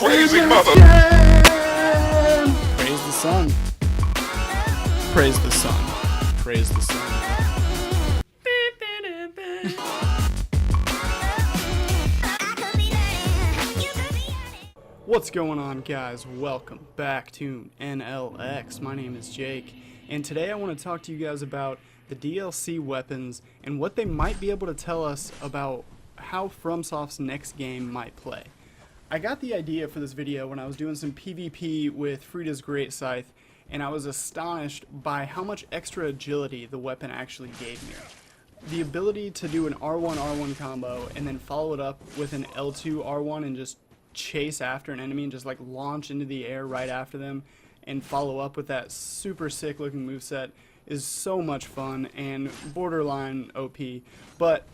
crazy mother. Praise the sun. Praise the sun. Praise the sun. What's going on, guys? Welcome back to NLX. My name is Jake, and today I want to talk to you guys about the DLC weapons and what they might be able to tell us about how FromSofts' next game might play. I got the idea for this video when I was doing some PvP with Frida's Great Scythe, and I was astonished by how much extra agility the weapon actually gave me. The ability to do an R1-R1 combo and then follow it up with an L2-R1 and just chase after an enemy and just like launch into the air right after them and follow up with that super sick looking moveset is so much fun and borderline OP. But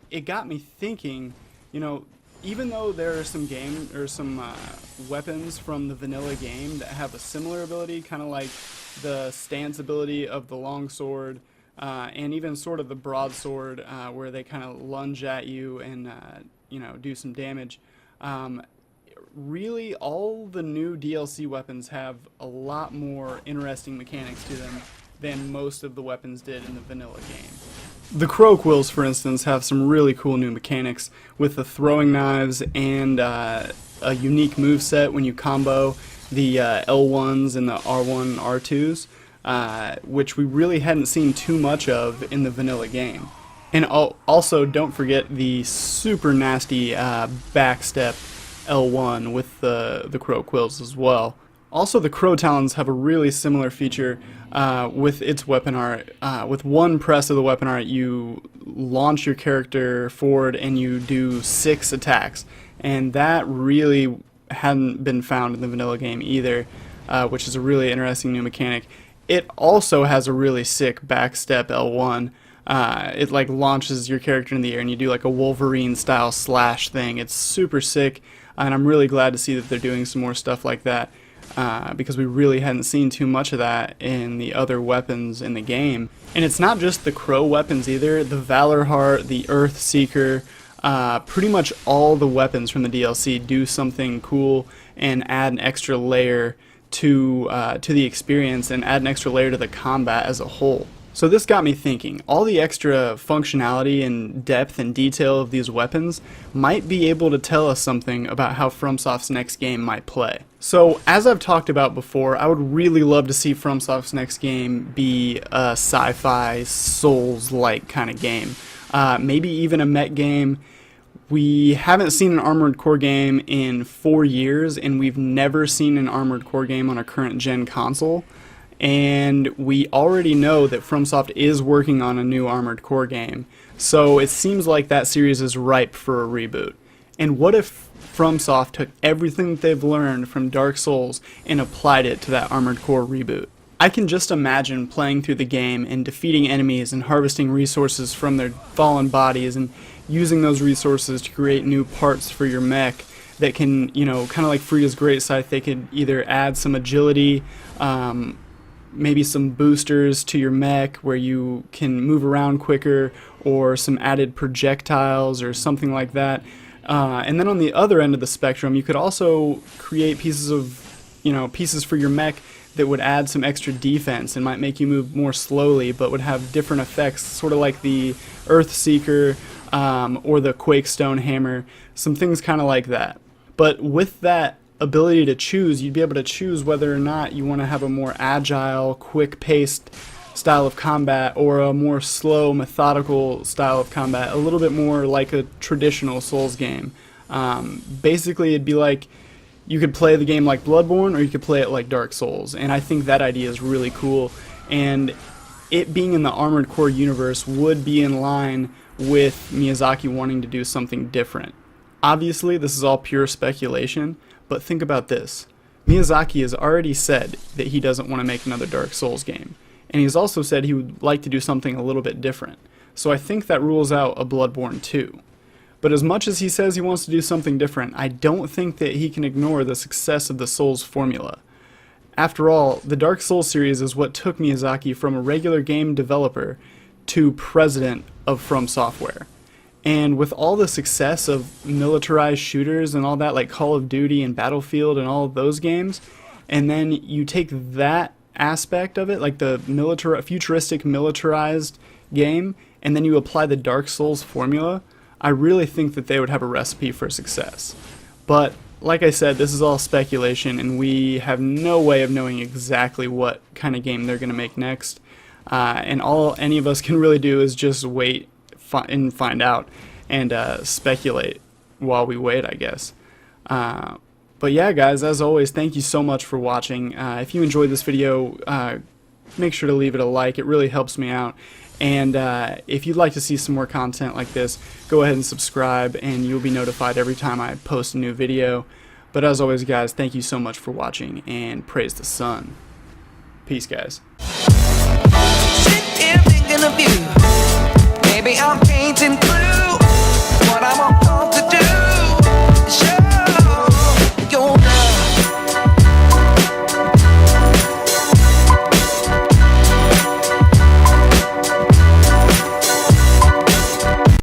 it got me thinking, you know, even though there are some weapons from the vanilla game that have a similar ability, kind of like the stance ability of the longsword, and even sort of the broadsword, where they kind of lunge at you and you know, do some damage. Really, all the new DLC weapons have a lot more interesting mechanics to them than most of the weapons did in the vanilla game. The crow quills, for instance, have some really cool new mechanics with the throwing knives and a unique moveset when you combo the L1s and the R1 R2s, which we really hadn't seen too much of in the vanilla game. And also, don't forget the super nasty backstep L1 with the crow quills as well. Also, the crow talons have a really similar feature with its weapon art. With one press of the weapon art, you launch your character forward and you do 6 attacks. And that really hadn't been found in the vanilla game either, which is a really interesting new mechanic. It also has a really sick backstep L1. It like launches your character in the air and you do like a Wolverine style slash thing. It's super sick, and I'm really glad to see that they're doing some more stuff like that, because we really hadn't seen too much of that in the other weapons in the game. And it's not just the crow weapons either. The Valor Heart, the Earth Seeker, pretty much all the weapons from the DLC do something cool and add an extra layer to the experience and add an extra layer to the combat as a whole. So this got me thinking, all the extra functionality and depth and detail of these weapons might be able to tell us something about how FromSofts' next game might play. So as I've talked about before, I would really love to see FromSofts' next game be a sci-fi Souls-like kind of game. Maybe even a mech game. We haven't seen an Armored Core game in 4 years, and we've never seen an Armored Core game on a current gen console. And we already know that FromSoft is working on a new Armored Core game, so it seems like that series is ripe for a reboot. And what if FromSoft took everything that they've learned from Dark Souls and applied it to that Armored Core reboot? I can just imagine playing through the game and defeating enemies and harvesting resources from their fallen bodies and using those resources to create new parts for your mech that can, you know, kind of like Frida's Great Scythe, they could either add some agility, maybe some boosters to your mech where you can move around quicker, or some added projectiles or something like that. And then on the other end of the spectrum, you could also create pieces for your mech that would add some extra defense and might make you move more slowly, but would have different effects, sort of like the Earth Seeker or the Quakestone Hammer, some things kind of like that. But with that ability to choose, you'd be able to choose whether or not you want to have a more agile, quick-paced style of combat or a more slow, methodical style of combat, a little bit more like a traditional Souls game. Basically, it'd be like you could play the game like Bloodborne or you could play it like Dark Souls, and I think that idea is really cool, and it being in the Armored Core universe would be in line with Miyazaki wanting to do something different. Obviously, this is all pure speculation, but think about this. Miyazaki has already said that he doesn't want to make another Dark Souls game, and he's also said he would like to do something a little bit different. So I think that rules out a Bloodborne 2. But as much as he says he wants to do something different, I don't think that he can ignore the success of the Souls formula. After all, the Dark Souls series is what took Miyazaki from a regular game developer to president of From Software. And with all the success of militarized shooters and all that, like Call of Duty and Battlefield and all of those games, and then you take that aspect of it, like the futuristic militarized game, and then you apply the Dark Souls formula, I really think that they would have a recipe for success. But like I said, this is all speculation, and we have no way of knowing exactly what kind of game they're going to make next. And all any of us can really do is just wait and find out, and speculate while we wait, I guess. But yeah, guys, as always, thank you so much for watching. If you enjoyed this video, make sure to leave it a like. It really helps me out. And if you'd like to see some more content like this, go ahead and subscribe, and you'll be notified every time I post a new video. But as always, guys, thank you so much for watching, and praise the sun. Peace, guys. Sit here thinking of you. Maybe I'm painting through what I'm about to do.